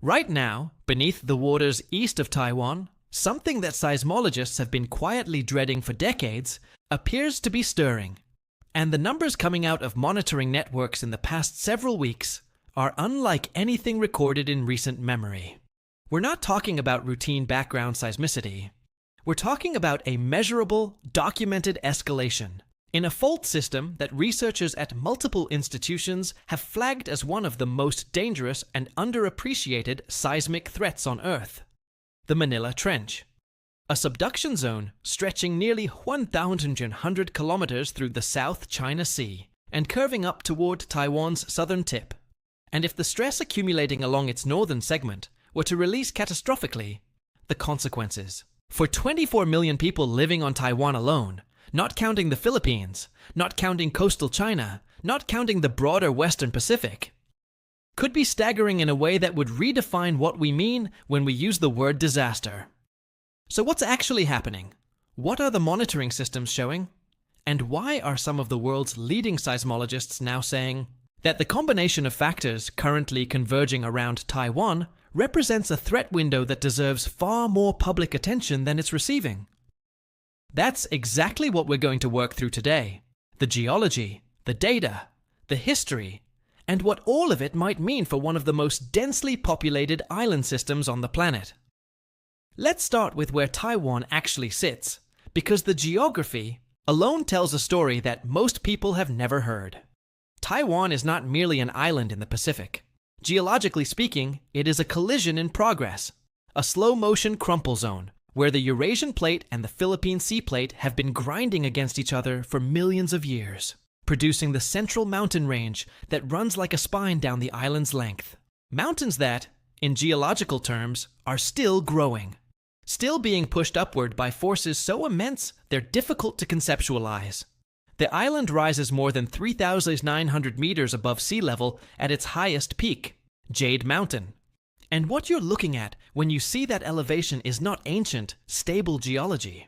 Right now, beneath the waters east of Taiwan, something that seismologists have been quietly dreading for decades appears to be stirring. And the numbers coming out of monitoring networks in the past several weeks are unlike anything recorded in recent memory. We're not talking about routine background seismicity. We're talking about a measurable, documented escalation in a fault system that researchers at multiple institutions have flagged as one of the most dangerous and underappreciated seismic threats on Earth: the Manila Trench, a subduction zone stretching nearly 1,100 kilometers through the South China Sea and curving up toward Taiwan's southern tip. And if the stress accumulating along its northern segment were to release catastrophically, the consequences for 24 million people living on Taiwan alone, not counting the Philippines, not counting coastal China, not counting the broader Western Pacific, could be staggering in a way that would redefine what we mean when we use the word disaster. So what's actually happening? What are the monitoring systems showing? And why are some of the world's leading seismologists now saying that the combination of factors currently converging around Taiwan represents a threat window that deserves far more public attention than it's receiving? That's exactly what we're going to work through today: the geology, the data, the history, and what all of it might mean for one of the most densely populated island systems on the planet. Let's start with where Taiwan actually sits, because the geography alone tells a story that most people have never heard. Taiwan is not merely an island in the Pacific. Geologically speaking, it is a collision in progress, a slow-motion crumple zone, where the Eurasian plate and the Philippine Sea plate have been grinding against each other for millions of years, producing the central mountain range that runs like a spine down the island's length. Mountains that, in geological terms, are still growing, still being pushed upward by forces so immense they're difficult to conceptualize. The island rises more than 3,900 meters above sea level at its highest peak, Jade Mountain. And what you're looking at when you see that elevation is not ancient, stable geology.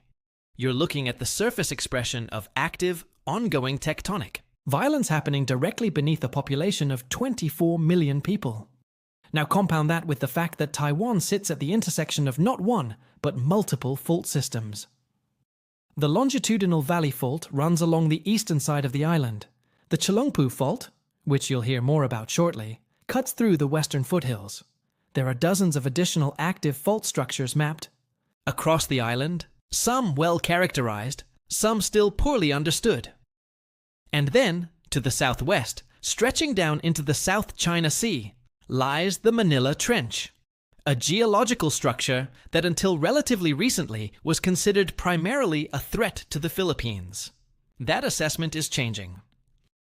You're looking at the surface expression of active, ongoing tectonic violence happening directly beneath a population of 24 million people. Now compound that with the fact that Taiwan sits at the intersection of not one, but multiple fault systems. The longitudinal valley fault runs along the eastern side of the island. The Chalongpu fault, which you'll hear more about shortly, cuts through the western foothills. There are dozens of additional active fault structures mapped across the island, some well characterized, some still poorly understood. And then, to the southwest, stretching down into the South China Sea, lies the Manila Trench, a geological structure that until relatively recently was considered primarily a threat to the Philippines. That assessment is changing.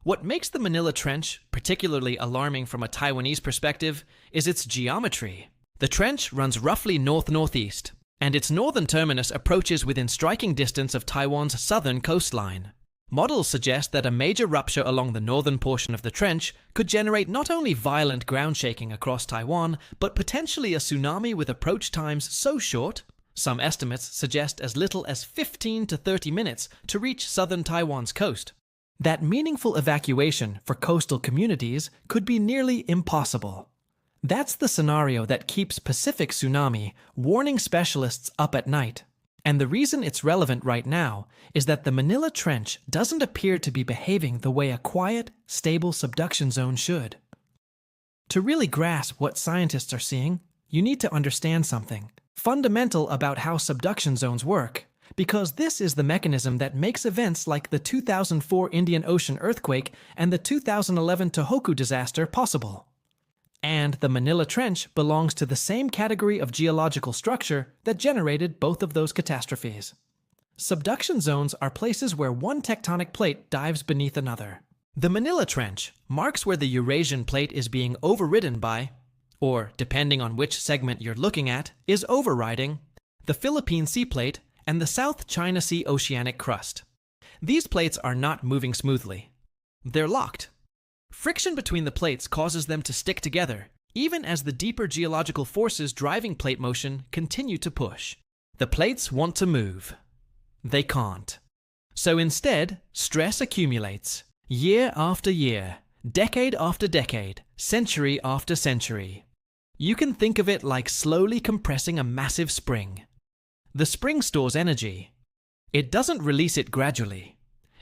What makes the Manila Trench particularly alarming from a Taiwanese perspective is its geometry. The trench runs roughly north-northeast, and its northern terminus approaches within striking distance of Taiwan's southern coastline. Models suggest that a major rupture along the northern portion of the trench could generate not only violent ground shaking across Taiwan, but potentially a tsunami with approach times so short, some estimates suggest as little as 15 to 30 minutes to reach southern Taiwan's coast, that meaningful evacuation for coastal communities could be nearly impossible. That's the scenario that keeps Pacific Tsunami warning specialists up at night. And the reason it's relevant right now is that the Manila Trench doesn't appear to be behaving the way a quiet, stable subduction zone should. To really grasp what scientists are seeing, you need to understand something fundamental about how subduction zones work, because this is the mechanism that makes events like the 2004 Indian Ocean earthquake and the 2011 Tohoku disaster possible. And the Manila Trench belongs to the same category of geological structure that generated both of those catastrophes. Subduction zones are places where one tectonic plate dives beneath another. The Manila Trench marks where the Eurasian plate is being overridden by, or depending on which segment you're looking at, is overriding, the Philippine Sea plate and the South China Sea oceanic crust. These plates are not moving smoothly. They're locked. Friction between the plates causes them to stick together, even as the deeper geological forces driving plate motion continue to push. The plates want to move. They can't. So instead, stress accumulates, year after year, decade after decade, century after century. You can think of it like slowly compressing a massive spring. The spring stores energy. It doesn't release it gradually.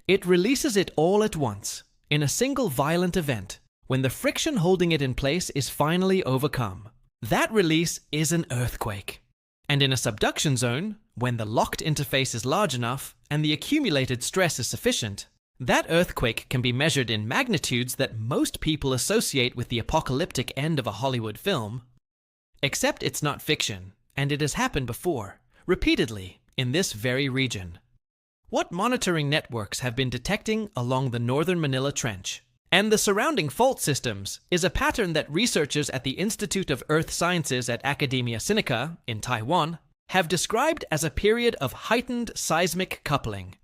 It releases it all at once, in a single violent event, when the friction holding it in place is finally overcome. That release is an earthquake. And in a subduction zone, when the locked interface is large enough and the accumulated stress is sufficient, that earthquake can be measured in magnitudes that most people associate with the apocalyptic end of a Hollywood film. Except it's not fiction, and it has happened before, repeatedly, in this very region. What monitoring networks have been detecting along the northern Manila Trench and the surrounding fault systems is a pattern that researchers at the Institute of Earth Sciences at Academia Sinica in Taiwan have described as a period of heightened seismic coupling,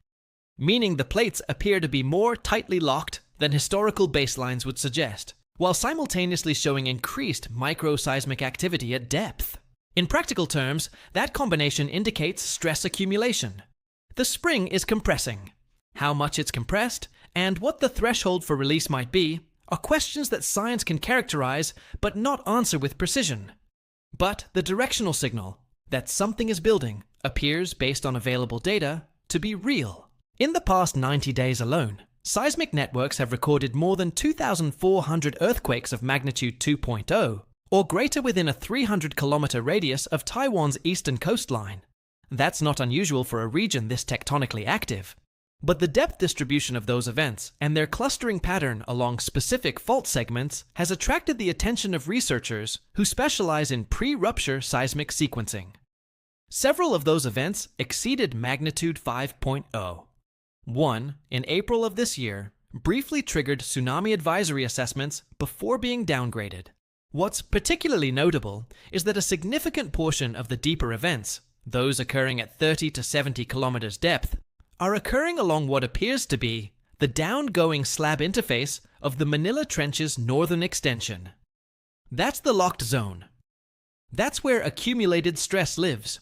meaning the plates appear to be more tightly locked than historical baselines would suggest, while simultaneously showing increased microseismic activity at depth. In practical terms, that combination indicates stress accumulation. The spring is compressing. How much it's compressed and what the threshold for release might be are questions that science can characterize but not answer with precision. But the directional signal that something is building appears, based on available data, to be real. In the past 90 days alone, seismic networks have recorded more than 2,400 earthquakes of magnitude 2.0 or greater within a 300-kilometer radius of Taiwan's eastern coastline. That's not unusual for a region this tectonically active. But the depth distribution of those events and their clustering pattern along specific fault segments has attracted the attention of researchers who specialize in pre-rupture seismic sequencing. Several of those events exceeded magnitude 5.0. One, in April of this year, briefly triggered tsunami advisory assessments before being downgraded. What's particularly notable is that a significant portion of the deeper events, those occurring at 30 to 70 kilometers depth, are occurring along what appears to be the down-going slab interface of the Manila Trench's northern extension. That's the locked zone. That's where accumulated stress lives.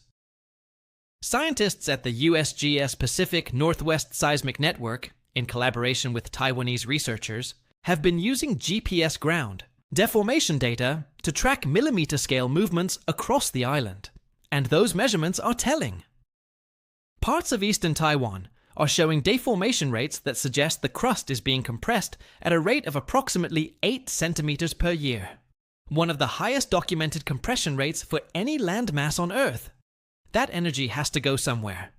Scientists at the USGS Pacific Northwest Seismic Network, in collaboration with Taiwanese researchers, have been using GPS ground deformation data to track millimeter-scale movements across the island. And those measurements are telling. Parts of eastern Taiwan are showing deformation rates that suggest the crust is being compressed at a rate of approximately 8 centimeters per year, one of the highest documented compression rates for any landmass on Earth. That energy has to go somewhere.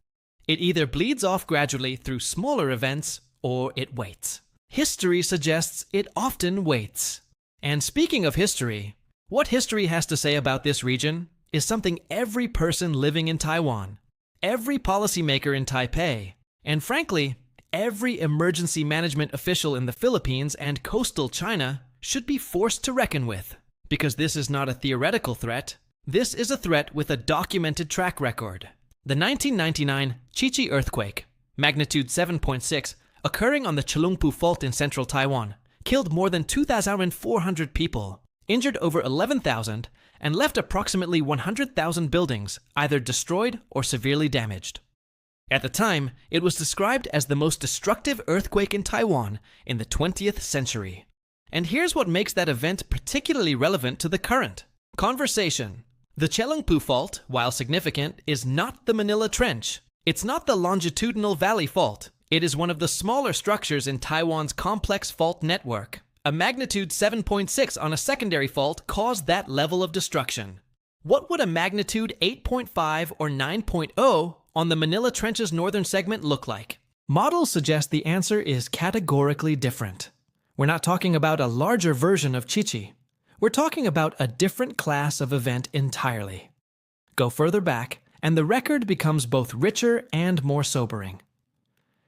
It either bleeds off gradually through smaller events, or it waits. History suggests it often waits. And speaking of history, what history has to say about this region is something every person living in Taiwan, every policymaker in Taipei, and frankly, every emergency management official in the Philippines and coastal China should be forced to reckon with. Because this is not a theoretical threat, this is a threat with a documented track record. The 1999 Chichi earthquake, magnitude 7.6, occurring on the Chalungpu Fault in central Taiwan, killed more than 2,400 people, injured over 11,000, and left approximately 100,000 buildings either destroyed or severely damaged. At the time, it was described as the most destructive earthquake in Taiwan in the 20th century. And here's what makes that event particularly relevant to the current conversation. The Chalungpu Fault, while significant, is not the Manila Trench. It's not the longitudinal valley fault. It is one of the smaller structures in Taiwan's complex fault network. A magnitude 7.6 on a secondary fault caused that level of destruction. What would a magnitude 8.5 or 9.0 on the Manila Trench's northern segment look like? Models suggest the answer is categorically different. We're not talking about a larger version of Chichi. We're talking about a different class of event entirely. Go further back, and the record becomes both richer and more sobering.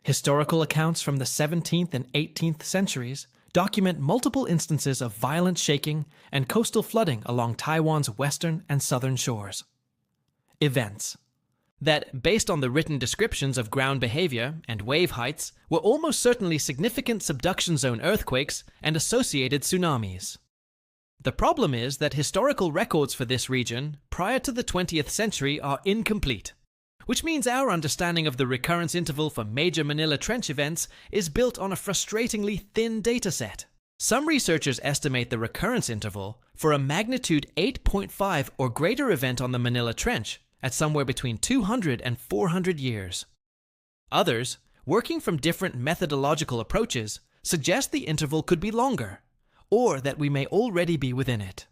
Historical accounts from the 17th and 18th centuries document multiple instances of violent shaking and coastal flooding along Taiwan's western and southern shores. Events that, based on the written descriptions of ground behavior and wave heights, were almost certainly significant subduction zone earthquakes and associated tsunamis. The problem is that historical records for this region prior to the 20th century are incomplete, which means our understanding of the recurrence interval for major Manila Trench events is built on a frustratingly thin dataset. Some researchers estimate the recurrence interval for a magnitude 8.5 or greater event on the Manila Trench at somewhere between 200 and 400 years. Others, working from different methodological approaches, suggest the interval could be longer, or that we may already be within it.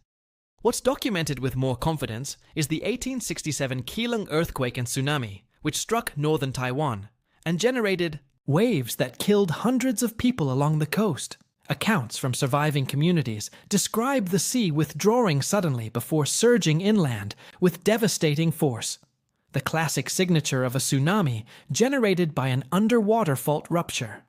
What's documented with more confidence is the 1867 Keelung earthquake and tsunami, which struck northern Taiwan and generated waves that killed hundreds of people along the coast. Accounts from surviving communities describe the sea withdrawing suddenly before surging inland with devastating force, the classic signature of a tsunami generated by an underwater fault rupture.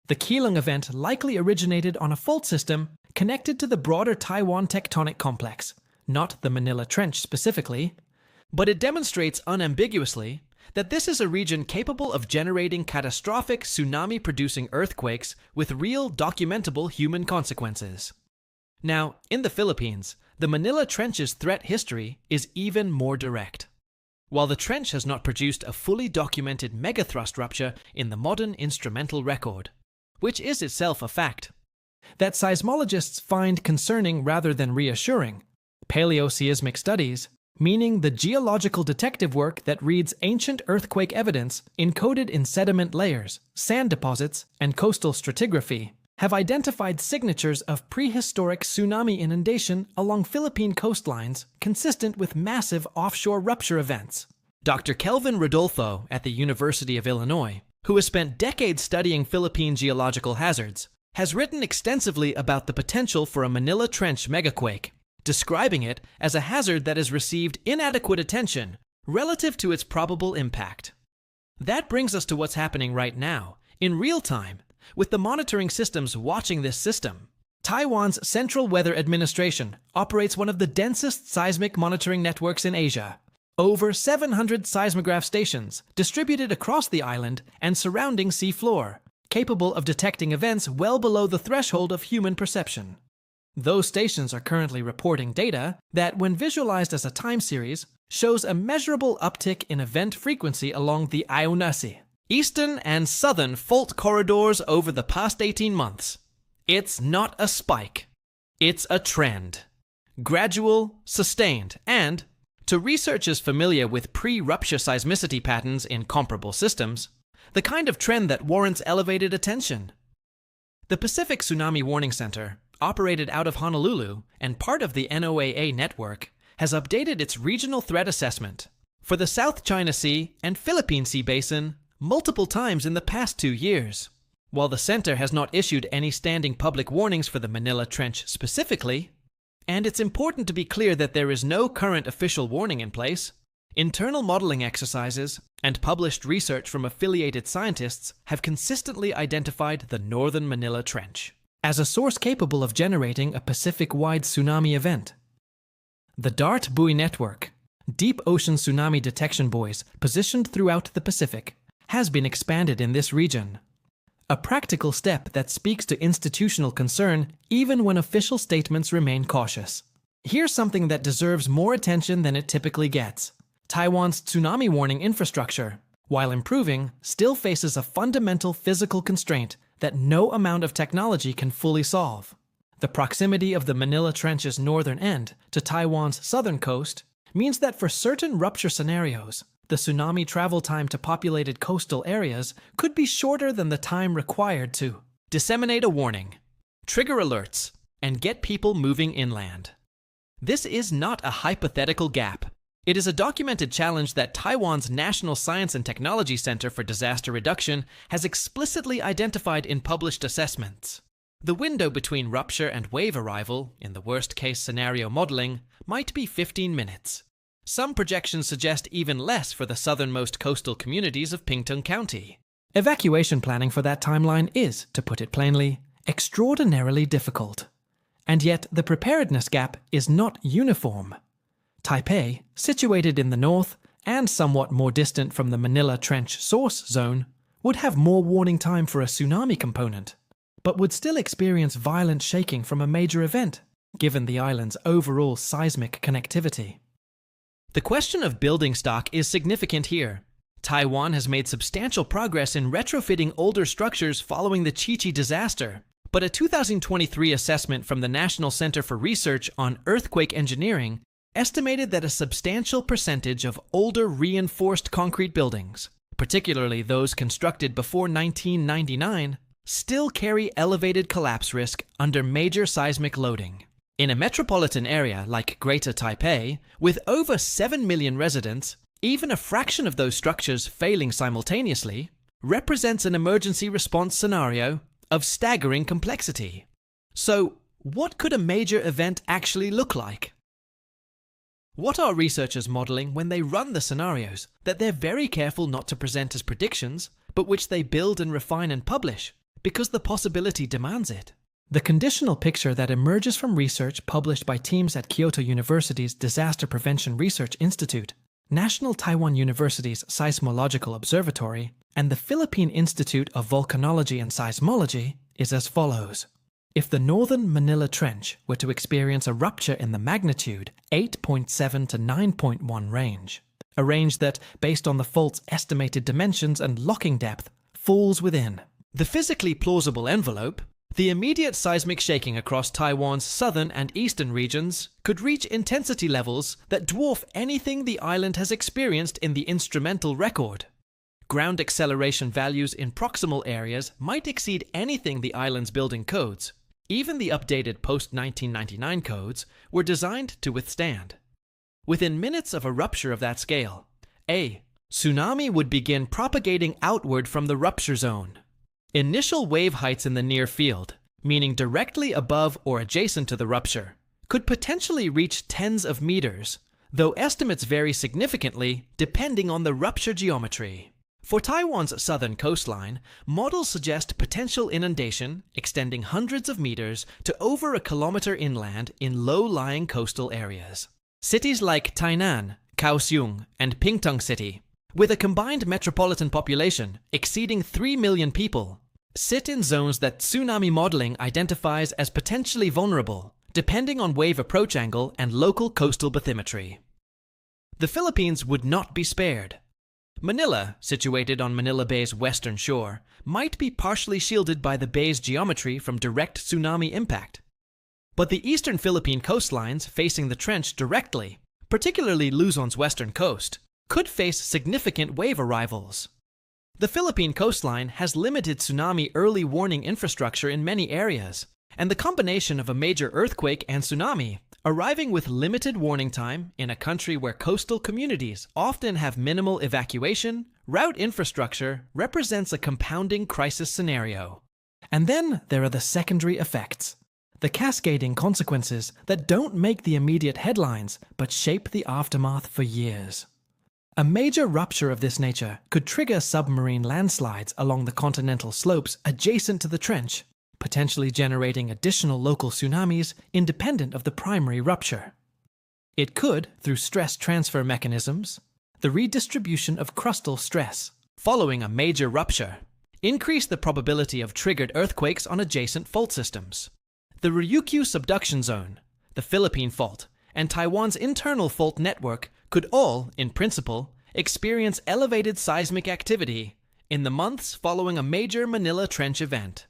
The Keelung event likely originated on a fault system connected to the broader Taiwan tectonic complex, not the Manila Trench specifically, but it demonstrates unambiguously that this is a region capable of generating catastrophic tsunami-producing earthquakes with real documentable human consequences. Now, in the Philippines, the Manila Trench's threat history is even more direct. While the trench has not produced a fully documented megathrust rupture in the modern instrumental record, which is itself a fact that seismologists find concerning rather than reassuring, paleoseismic studies, meaning the geological detective work that reads ancient earthquake evidence encoded in sediment layers, sand deposits, and coastal stratigraphy, have identified signatures of prehistoric tsunami inundation along Philippine coastlines consistent with massive offshore rupture events. Dr. Kelvin Rodolfo at the University of Illinois, who has spent decades studying Philippine geological hazards, has written extensively about the potential for a Manila Trench megaquake, describing it as a hazard that has received inadequate attention relative to its probable impact. That brings us to what's happening right now, in real time, with the monitoring systems watching this system. Taiwan's Central Weather Administration operates one of the densest seismic monitoring networks in Asia. Over 700 seismograph stations distributed across the island and surrounding sea floor, capable of detecting events well below the threshold of human perception. Those stations are currently reporting data that, when visualized as a time series, shows a measurable uptick in event frequency along the Ayunasi, eastern and southern fault corridors over the past 18 months. It's not a spike. It's a trend. Gradual, sustained, and, to researchers familiar with pre-rupture seismicity patterns in comparable systems, the kind of trend that warrants elevated attention. The Pacific Tsunami Warning Center, operated out of Honolulu and part of the NOAA network, has updated its regional threat assessment for the South China Sea and Philippine Sea Basin multiple times in the past 2 years. While the center has not issued any standing public warnings for the Manila Trench specifically, and it's important to be clear that there is no current official warning in place, internal modeling exercises and published research from affiliated scientists have consistently identified the northern Manila Trench as a source capable of generating a Pacific-wide tsunami event. The DART buoy network, deep ocean tsunami detection buoys positioned throughout the Pacific, has been expanded in this region. A practical step that speaks to institutional concern even when official statements remain cautious. Here's something that deserves more attention than it typically gets. Taiwan's tsunami warning infrastructure, while improving, still faces a fundamental physical constraint that no amount of technology can fully solve. The proximity of the Manila Trench's northern end to Taiwan's southern coast means that for certain rupture scenarios, the tsunami travel time to populated coastal areas could be shorter than the time required to disseminate a warning, trigger alerts, and get people moving inland. This is not a hypothetical gap. It is a documented challenge that Taiwan's National Science and Technology Center for Disaster Reduction has explicitly identified in published assessments. The window between rupture and wave arrival, in the worst-case scenario modeling, might be 15 minutes. Some projections suggest even less for the southernmost coastal communities of Pingtung County. Evacuation planning for that timeline is, to put it plainly, extraordinarily difficult. And yet the preparedness gap is not uniform. Taipei, situated in the north and somewhat more distant from the Manila Trench source zone, would have more warning time for a tsunami component, but would still experience violent shaking from a major event, given the island's overall seismic connectivity. The question of building stock is significant here. Taiwan has made substantial progress in retrofitting older structures following the Chi-Chi disaster, But a 2023 assessment from the National Center for Research on Earthquake Engineering estimated that a substantial percentage of older reinforced concrete buildings, particularly those constructed before 1999, still carry elevated collapse risk under major seismic loading. In a metropolitan area like Greater Taipei, with over 7 million residents, even a fraction of those structures failing simultaneously represents an emergency response scenario of staggering complexity. So, what could a major event actually look like? What are researchers modeling when they run the scenarios that they're very careful not to present as predictions, but which they build and refine and publish because the possibility demands it? The conditional picture that emerges from research published by teams at Kyoto University's Disaster Prevention Research Institute, National Taiwan University's Seismological Observatory, and the Philippine Institute of Volcanology and Seismology is as follows. If the northern Manila Trench were to experience a rupture in the magnitude 8.7 to 9.1 range, a range that, based on the fault's estimated dimensions and locking depth, falls within the physically plausible envelope, the immediate seismic shaking across Taiwan's southern and eastern regions could reach intensity levels that dwarf anything the island has experienced in the instrumental record. Ground acceleration values in proximal areas might exceed anything the island's building codes. Even the updated post-1999 codes were designed to withstand. Within minutes of a rupture of that scale, a tsunami would begin propagating outward from the rupture zone. Initial wave heights in the near field, meaning directly above or adjacent to the rupture, could potentially reach tens of meters, though estimates vary significantly depending on the rupture geometry. For Taiwan's southern coastline, models suggest potential inundation extending hundreds of meters to over a kilometer inland in low-lying coastal areas. Cities like Tainan, Kaohsiung, and Pingtung City, with a combined metropolitan population exceeding 3 million people, sit in zones that tsunami modeling identifies as potentially vulnerable, depending on wave approach angle and local coastal bathymetry. The Philippines would not be spared. Manila, situated on Manila Bay's western shore, might be partially shielded by the bay's geometry from direct tsunami impact. But the eastern Philippine coastlines facing the trench directly, particularly Luzon's western coast, could face significant wave arrivals. The Philippine coastline has limited tsunami early warning infrastructure in many areas, and the combination of a major earthquake and tsunami arriving with limited warning time in a country where coastal communities often have minimal evacuation, route infrastructure represents a compounding crisis scenario. And then there are the secondary effects, the cascading consequences that don't make the immediate headlines but shape the aftermath for years. A major rupture of this nature could trigger submarine landslides along the continental slopes adjacent to the trench, potentially generating additional local tsunamis independent of the primary rupture. It could, through stress transfer mechanisms, the redistribution of crustal stress following a major rupture, increase the probability of triggered earthquakes on adjacent fault systems. The Ryukyu subduction zone, the Philippine fault, and Taiwan's internal fault network could all, in principle, experience elevated seismic activity in the months following a major Manila Trench event.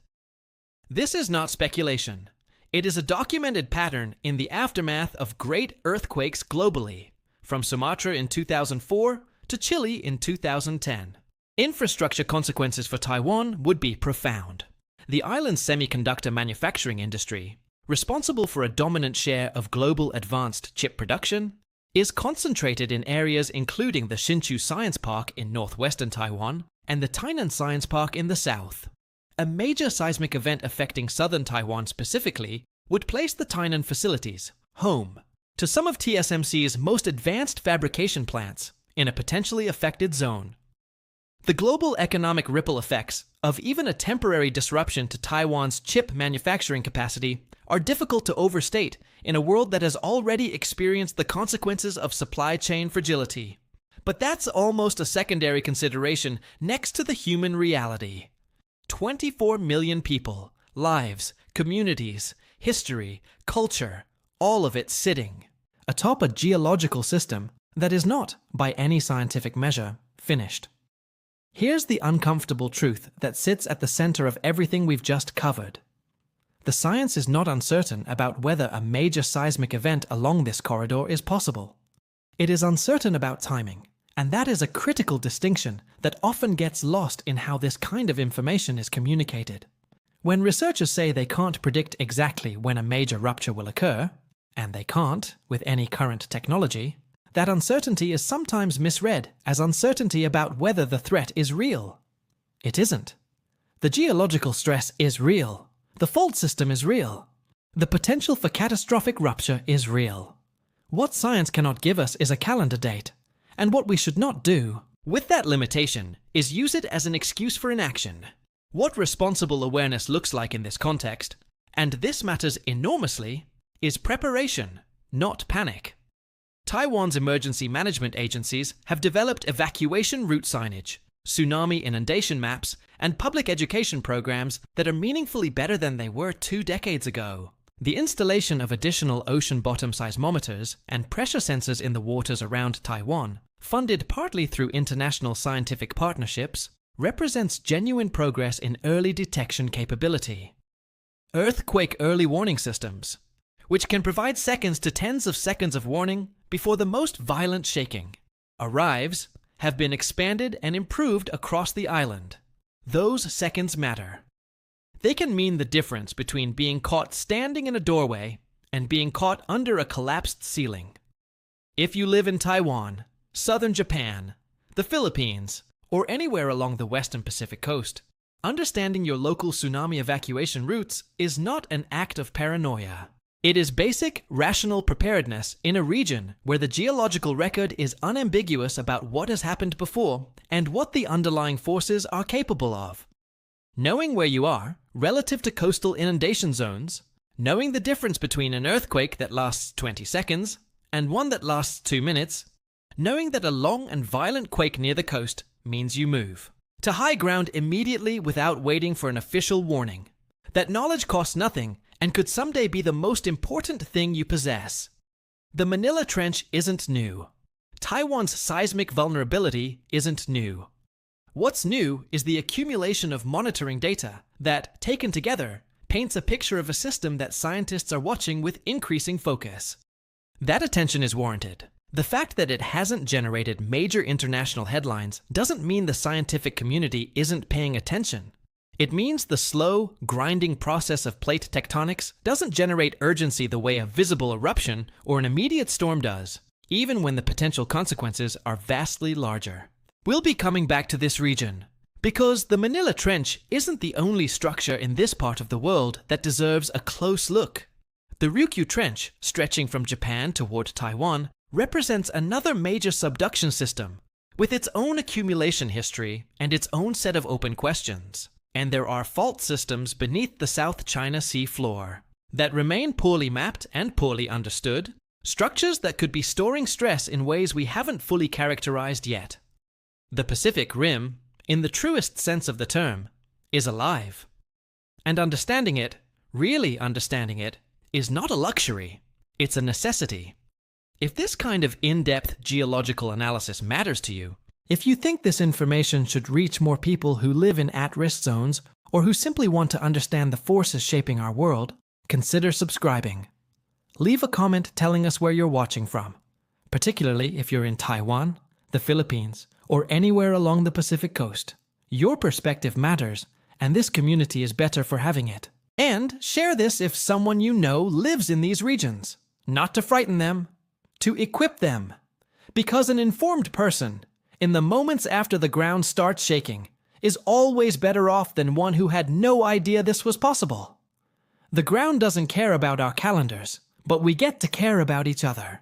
This is not speculation. It is a documented pattern in the aftermath of great earthquakes globally, from Sumatra in 2004 to Chile in 2010. Infrastructure consequences for Taiwan would be profound. The island's semiconductor manufacturing industry, responsible for a dominant share of global advanced chip production, is concentrated in areas including the Hsinchu Science Park in northwestern Taiwan and the Tainan Science Park in the south. A major seismic event affecting southern Taiwan specifically would place the Tainan facilities, home to some of TSMC's most advanced fabrication plants, in a potentially affected zone. The global economic ripple effects of even a temporary disruption to Taiwan's chip manufacturing capacity are difficult to overstate in a world that has already experienced the consequences of supply chain fragility. But that's almost a secondary consideration next to the human reality. 24 million people, lives, communities, history, culture, all of it sitting atop a geological system that is not, by any scientific measure, finished. Here's the uncomfortable truth that sits at the center of everything we've just covered. The science is not uncertain about whether a major seismic event along this corridor is possible. It is uncertain about timing, and that is a critical distinction that often gets lost in how this kind of information is communicated. When researchers say they can't predict exactly when a major rupture will occur, and they can't with any current technology, that uncertainty is sometimes misread as uncertainty about whether the threat is real. It isn't. The geological stress is real. The fault system is real. The potential for catastrophic rupture is real. What science cannot give us is a calendar date, and what we should not do, with that limitation, is use it as an excuse for inaction. What responsible awareness looks like in this context, and this matters enormously, is preparation, not panic. Taiwan's emergency management agencies have developed evacuation route signage, tsunami inundation maps, and public education programs that are meaningfully better than they were 2 decades ago. The installation of additional ocean bottom seismometers and pressure sensors in the waters around Taiwan, funded partly through international scientific partnerships, represents genuine progress in early detection capability. Earthquake early warning systems, which can provide seconds to tens of seconds of warning before the most violent shaking arrives, have been expanded and improved across the island. Those seconds matter. They can mean the difference between being caught standing in a doorway and being caught under a collapsed ceiling. If you live in Taiwan, southern Japan, the Philippines, or anywhere along the western Pacific coast, understanding your local tsunami evacuation routes is not an act of paranoia. It is basic, rational preparedness in a region where the geological record is unambiguous about what has happened before and what the underlying forces are capable of. Knowing where you are relative to coastal inundation zones, knowing the difference between an earthquake that lasts 20 seconds and one that lasts 2 minutes, knowing that a long and violent quake near the coast means you move to high ground immediately without waiting for an official warning. That knowledge costs nothing and could someday be the most important thing you possess. The Manila Trench isn't new. Taiwan's seismic vulnerability isn't new. What's new is the accumulation of monitoring data that, taken together, paints a picture of a system that scientists are watching with increasing focus. That attention is warranted. The fact that it hasn't generated major international headlines doesn't mean the scientific community isn't paying attention. It means the slow, grinding process of plate tectonics doesn't generate urgency the way a visible eruption or an immediate storm does, even when the potential consequences are vastly larger. We'll be coming back to this region, because the Manila Trench isn't the only structure in this part of the world that deserves a close look. The Ryukyu Trench, stretching from Japan toward Taiwan, represents another major subduction system, with its own accumulation history and its own set of open questions. And there are fault systems beneath the South China Sea floor that remain poorly mapped and poorly understood, structures that could be storing stress in ways we haven't fully characterized yet. The Pacific Rim, in the truest sense of the term, is alive. And understanding it, really understanding it, is not a luxury, it's a necessity. If this kind of in-depth geological analysis matters to you, if you think this information should reach more people who live in at-risk zones or who simply want to understand the forces shaping our world, consider subscribing. Leave a comment telling us where you're watching from, particularly if you're in Taiwan, the Philippines, or anywhere along the Pacific coast. Your perspective matters, and this community is better for having it. And share this if someone you know lives in these regions. Not to frighten them, to equip them. Because an informed person, in the moments after the ground starts shaking, is always better off than one who had no idea this was possible. The ground doesn't care about our calendars, but we get to care about each other.